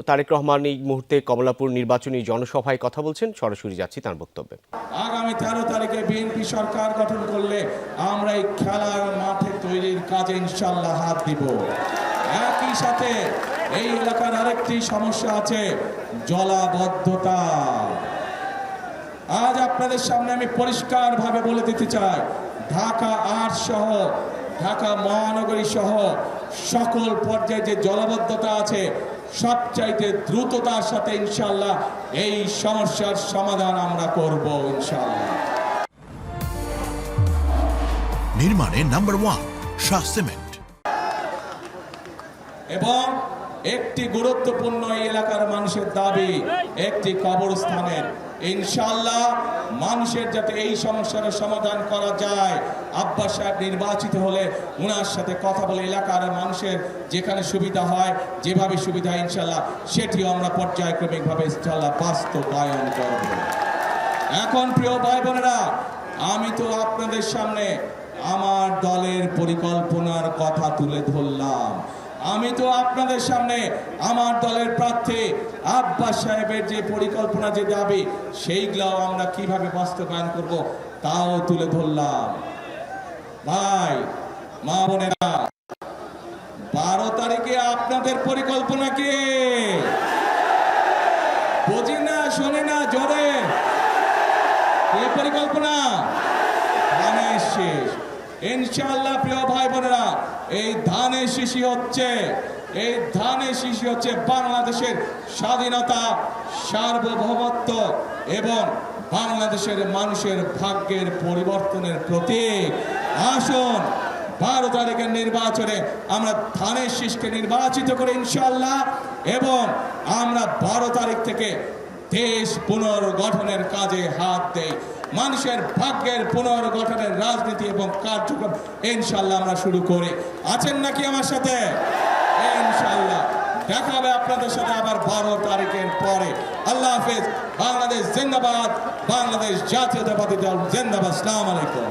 তারেক রহমান এই মুহূর্তে কমলাপুর নির্বাচনী জনসভায় কথা বলছেন। সরাসরি যাচ্ছি তার বক্তব্যে। আগামী 13 তারিখে বিএনপি সরকার গঠন করলে আমরা এই খেলার মাঠে তৈরির কাজে ইনশাল্লাহ হাত দিব। একই সাথে এই এলাকার আরেকটি সমস্যা আছে, জলাবদ্ধতা। আজ আপনাদের সামনে আমি পরিষ্কারভাবে বলে দিতে চাই, ঢাকা ৮ সহ ঢাকা মহানগরী সহ সকল পর্যায়ে যে জলাবদ্ধতা আছে, সবচাইতে দ্রুততার সাথে ইনশাল্লাহ এই সমস্যার সমাধান আমরা করব ইনশাল্লাহ। নির্মাণে নাম্বার 1 শাহ সিমেন্ট। এবং একটি গুরুত্বপূর্ণ এই এলাকার মানুষের দাবি একটি কবরস্থানের। ইনশাআল্লাহ মানুষের যাতে এই সমস্যার সমাধান করা যায়, আব্বাস সাহেব নির্বাচিত হলে ওনার সাথে কথা বলে এলাকার মানুষের যেখানে সুবিধা হয়, যেভাবে সুবিধা ইনশাআল্লাহ সেটিও আমরা পর্যায়ক্রমিকভাবে ইনশাআল্লাহ বাস্তবায়ন করব। এখন প্রিয় ভাই বোনেরা, আমি তো আপনাদের সামনে আমার দলের পরিকল্পনার কথা তুলে ধরলাম। আমি তো আপনাদের সামনে আমার দলের প্রার্থী আব্বাস সাহেবের যে পরিকল্পনা, যে দাবি, সেইগুলাও আমরা কিভাবে বাস্তবায়ন করব তাও তুলে ধরলাম। ভাই মা বোনেরা, 12 তারিখে আপনাদের পরিকল্পনা কি? বুঝি না, শোনে না, জোরে এই পরিকল্পনা ধানের শেষ। ইনশাআল্লাহ প্রিয় ভাই বোনেরা, এই ধানের শিশি হচ্ছে বাংলাদেশের স্বাধীনতা, সার্বভৌমত্ব এবং বাংলাদেশের মানুষের ভাগ্যের পরিবর্তনের প্রতীক। আসুন 12 তারিখের নির্বাচনে আমরা ধানের শীষকে নির্বাচিত করে ইনশাআল্লাহ, এবং আমরা 12 তারিখ থেকে দেশ পুনর্গঠনের কাজে হাত দেই। মানুষের ভাগ্যের পুনর্গঠনের রাজনীতি এবং কার্যক্রম ইনশাআল্লাহ আমরা শুরু করি। আছেন নাকি আমার সাথে? ইনশাআল্লাহ দেখা হবে আপনাদের সাথে আবার 12 তারিখের পরে। আল্লাহ হাফেজ। বাংলাদেশ জিন্দাবাদ, বাংলাদেশ জাতীয়তাবাদী দল জিন্দাবাদ। আসসালামু আলাইকুম।